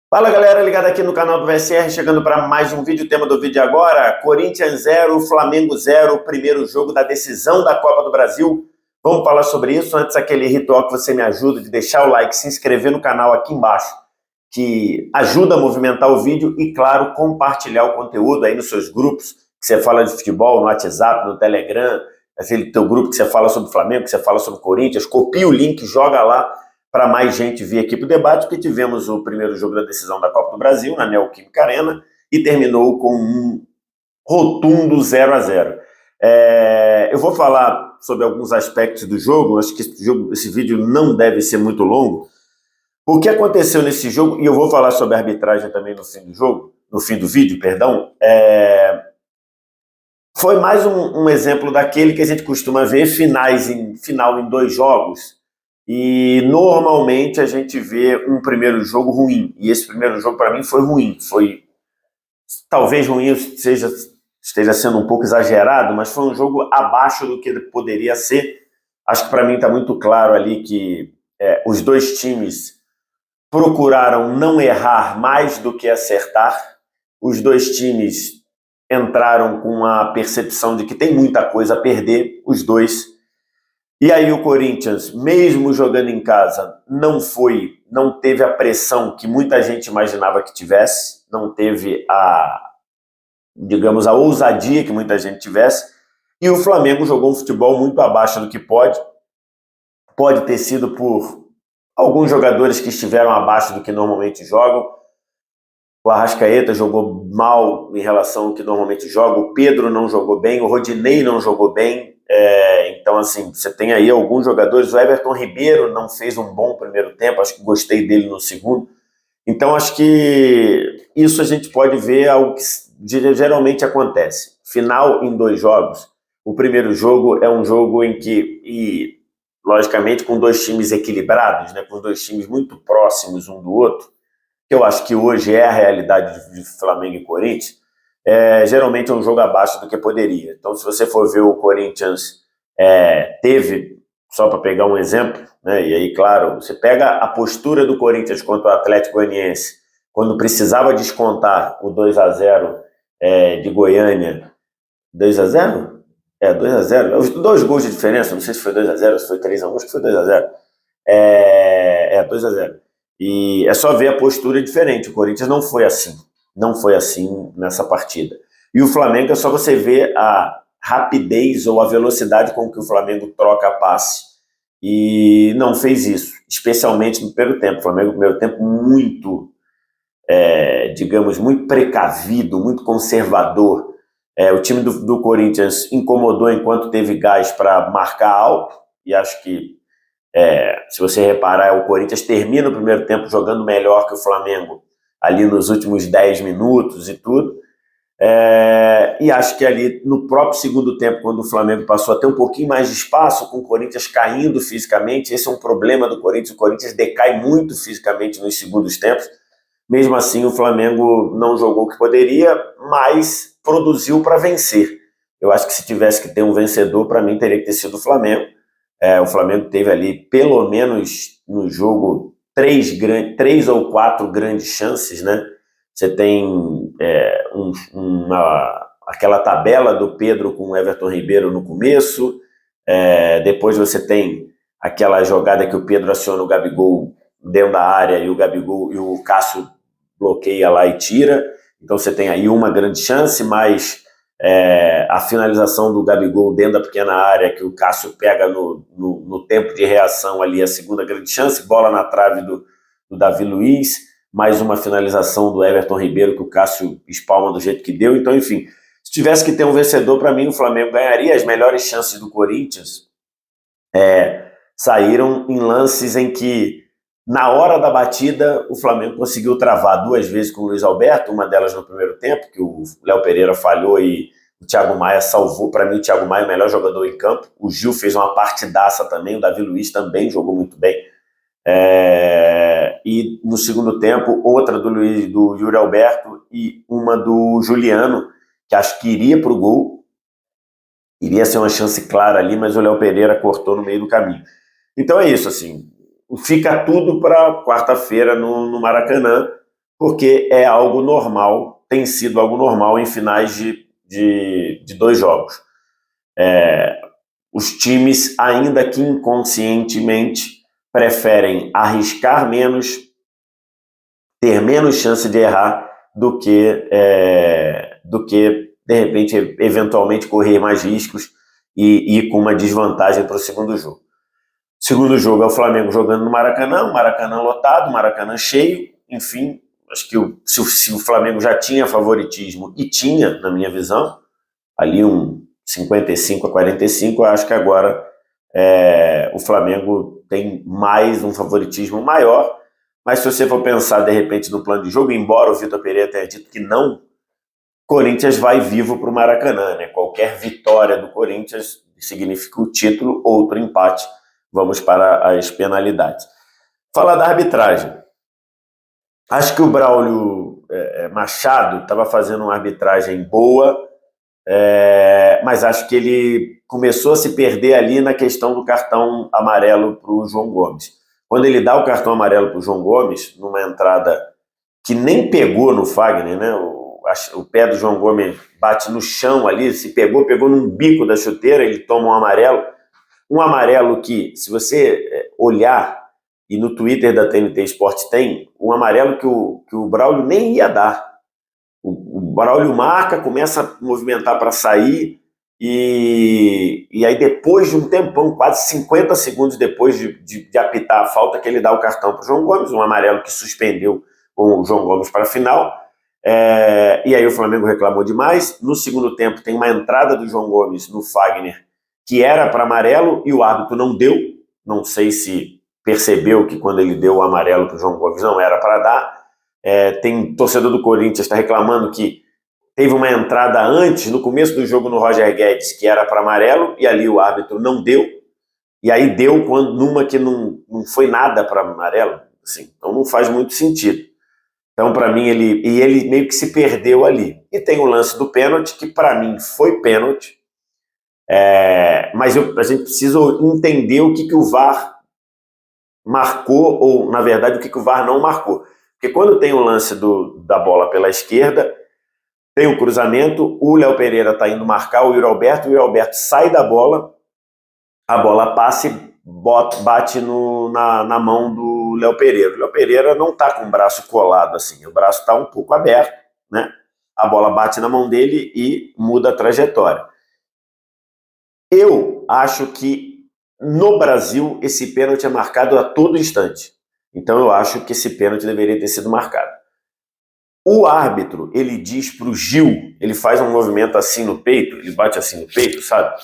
Fala galera, ligado aqui no canal do VSR, chegando para mais um vídeo. O tema do vídeo agora: Corinthians 0, Flamengo 0, primeiro jogo da decisão da Copa do Brasil. Vamos falar sobre isso. Antes, aquele ritual que você me ajuda de deixar o like, se inscrever no canal aqui embaixo, que ajuda a movimentar o vídeo, e claro, compartilhar o conteúdo aí nos seus grupos, que você fala de futebol, no WhatsApp, no Telegram, aquele teu grupo que você fala sobre o Flamengo, que você fala sobre o Corinthians. Copia o link, joga lá para mais gente vir aqui para o debate, porque tivemos o primeiro jogo da decisão da Copa do Brasil, na Neoquímica Arena, e terminou com um rotundo 0-0. Eu vou falar sobre alguns aspectos do jogo. Acho que esse vídeo não deve ser muito longo. O que aconteceu nesse jogo, e eu vou falar sobre a arbitragem também no fim do jogo, no fim do vídeo, perdão, foi mais um exemplo daquele que a gente costuma ver final em dois jogos, e normalmente a gente vê um primeiro jogo ruim, e esse primeiro jogo para mim foi ruim. Foi, talvez ruim esteja sendo um pouco exagerado, mas foi um jogo abaixo do que poderia ser. Acho que para mim está muito claro ali que os dois times procuraram não errar mais do que acertar. Os dois times entraram com a percepção de que tem muita coisa a perder, os dois. E aí o Corinthians, mesmo jogando em casa, não teve a pressão que muita gente imaginava que tivesse, não teve digamos, a ousadia que muita gente tivesse, e o Flamengo jogou um futebol muito abaixo do que pode ter sido por alguns jogadores que estiveram abaixo do que normalmente jogam. O Arrascaeta jogou mal em relação ao que normalmente joga, o Pedro não jogou bem, o Rodinei não jogou bem. Então, assim, você tem aí alguns jogadores. O Everton Ribeiro não fez um bom primeiro tempo, acho que gostei dele no segundo. Então, acho que isso a gente pode ver algo que geralmente acontece. Final em dois jogos. O primeiro jogo é um jogo em que, e logicamente com dois times equilibrados, né, com dois times muito próximos um do outro, que eu acho que hoje é a realidade de Flamengo e Corinthians. Geralmente é um jogo abaixo do que poderia. Então, se você for ver, o Corinthians teve, só para pegar um exemplo, né, e aí, claro, você pega a postura do Corinthians contra o Atlético Goianiense, quando precisava descontar o 2-0 de Goiânia. 2-0? 2-0. Os dois gols de diferença, não sei se foi 2-0, se foi 3-1, acho que foi 2-0. 2-0. E é só ver a postura diferente. O Corinthians não foi assim nessa partida. E o Flamengo, é só você ver a rapidez ou a velocidade com que o Flamengo troca passe, e não fez isso, especialmente no primeiro tempo. O Flamengo no primeiro tempo muito, digamos, muito precavido, muito conservador. O time do Corinthians incomodou enquanto teve gás para marcar alto, e acho que, se você reparar, o Corinthians termina o primeiro tempo jogando melhor que o Flamengo ali nos últimos 10 minutos e tudo. E acho que ali no próprio segundo tempo, quando o Flamengo passou a ter um pouquinho mais de espaço, com o Corinthians caindo fisicamente, esse é um problema do Corinthians. O Corinthians decai muito fisicamente nos segundos tempos. Mesmo assim, o Flamengo não jogou o que poderia, mas produziu para vencer. Eu acho que se tivesse que ter um vencedor, para mim teria que ter sido o Flamengo. O Flamengo teve ali, pelo menos no jogo, três ou quatro grandes chances, né? Você tem aquela tabela do Pedro com o Everton Ribeiro no começo. Depois você tem aquela jogada que o Pedro aciona o Gabigol dentro da área, e o Cássio bloqueia lá e tira. Então você tem aí uma grande chance, mas a finalização do Gabigol dentro da pequena área, que o Cássio pega no tempo de reação ali, a segunda grande chance. Bola na trave do Davi Luiz, mais uma finalização do Everton Ribeiro que o Cássio espalma do jeito que deu. Então, enfim, se tivesse que ter um vencedor, para mim o Flamengo ganharia. As melhores chances do Corinthians saíram em lances em que, na hora da batida, o Flamengo conseguiu travar duas vezes com o Luiz Alberto, uma delas no primeiro tempo, que o Léo Pereira falhou e o Thiago Maia salvou. Para mim, o Thiago Maia é o melhor jogador em campo. O Gil fez uma partidaça também, o Davi Luiz também jogou muito bem. E no segundo tempo, outra do Yuri Alberto e uma do Juliano, que acho que iria para o gol. Iria ser uma chance clara ali, mas o Léo Pereira cortou no meio do caminho. Então é isso, assim, fica tudo para quarta-feira no Maracanã. porque é algo normal, tem sido algo normal em finais de 2 jogos. Os times, ainda que inconscientemente, preferem arriscar menos, ter menos chance de errar do que de repente, eventualmente correr mais riscos e ir com uma desvantagem para o segundo jogo. O segundo jogo é o Flamengo jogando no Maracanã, o Maracanã lotado, o Maracanã cheio, enfim, acho que se o Flamengo já tinha favoritismo, e tinha, na minha visão, ali um 55-45, eu acho que agora o Flamengo tem mais um favoritismo maior, mas se você for pensar, de repente, no plano de jogo, embora o Vitor Pereira tenha dito que não, Corinthians vai vivo para o Maracanã, né? Qualquer vitória do Corinthians significa o título, outro empate, vamos para as penalidades. Falar da arbitragem. Acho que o Braulio Machado estava fazendo uma arbitragem boa, mas acho que ele começou a se perder ali na questão do cartão amarelo para o João Gomes. Quando ele dá o cartão amarelo para o João Gomes, numa entrada que nem pegou no Fagner, né? O pé do João Gomes bate no chão ali, se pegou num bico da chuteira, ele toma um amarelo que, se você olhar, e no Twitter da TNT Esporte tem, um amarelo que o Braulio nem ia dar. O Braulio marca, começa a movimentar para sair, e aí depois de um tempão, quase 50 segundos depois de apitar a falta, que ele dá o cartão para o João Gomes, um amarelo que suspendeu com o João Gomes para a final. E aí o Flamengo reclamou demais. No segundo tempo tem uma entrada do João Gomes no Fagner que era para amarelo e o árbitro não deu. Não sei se percebeu que quando ele deu o amarelo para o João Gomes não era para dar. Tem torcedor do Corinthians está reclamando que teve uma entrada antes, no começo do jogo no Roger Guedes, que era para amarelo e ali o árbitro não deu. E aí deu numa que não foi nada para amarelo. Assim, então não faz muito sentido. Então, para mim, ele meio que se perdeu ali. E tem o lance do pênalti, que para mim foi pênalti, mas a gente precisa entender o que o VAR marcou, ou, na verdade, o que o VAR não marcou. Porque quando tem o lance da bola pela esquerda, tem o cruzamento, o Léo Pereira está indo marcar o Yuri Alberto sai da bola, a bola passa e bate na mão do Léo Pereira. O Léo Pereira não está com o braço colado assim, o braço está um pouco aberto, né? A bola bate na mão dele e muda a trajetória. Eu acho que no Brasil esse pênalti é marcado a todo instante. Então eu acho que esse pênalti deveria ter sido marcado. O árbitro, ele diz para o Gil, ele faz um movimento assim no peito, ele bate assim no peito, sabe?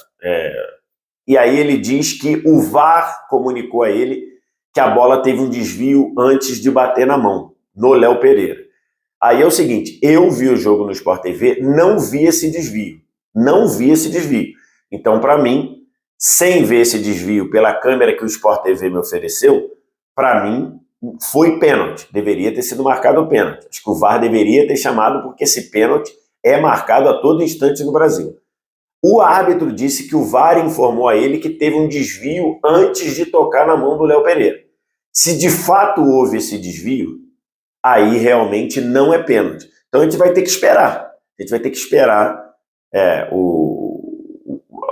E aí ele diz que o VAR comunicou a ele que a bola teve um desvio antes de bater na mão, no Léo Pereira. Aí é o seguinte, eu vi o jogo no Sport TV, não vi esse desvio. Então, para mim, sem ver esse desvio pela câmera que o Sport TV me ofereceu, para mim, foi pênalti. Deveria ter sido marcado o pênalti. Acho que o VAR deveria ter chamado, porque esse pênalti é marcado a todo instante no Brasil. O árbitro disse que o VAR informou a ele que teve um desvio antes de tocar na mão do Léo Pereira. Se de fato houve esse desvio, aí realmente não é pênalti. Então a gente vai ter que esperar. A gente vai ter que esperar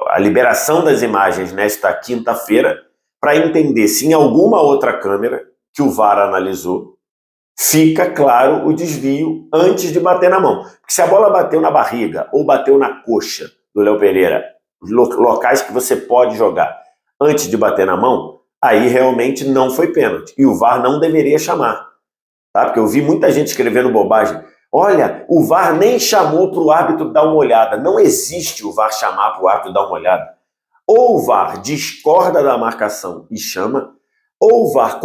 a liberação das imagens nesta quinta-feira para entender se em alguma outra câmera que o VAR analisou fica claro o desvio antes de bater na mão. Porque se a bola bateu na barriga ou bateu na coxa do Léo Pereira, locais que você pode jogar antes de bater na mão, aí realmente não foi pênalti. E o VAR não deveria chamar. Tá? Porque eu vi muita gente escrevendo bobagem. Olha, o VAR nem chamou para o árbitro dar uma olhada. Não existe o VAR chamar para o árbitro dar uma olhada. Ou o VAR discorda da marcação e chama, ou o VAR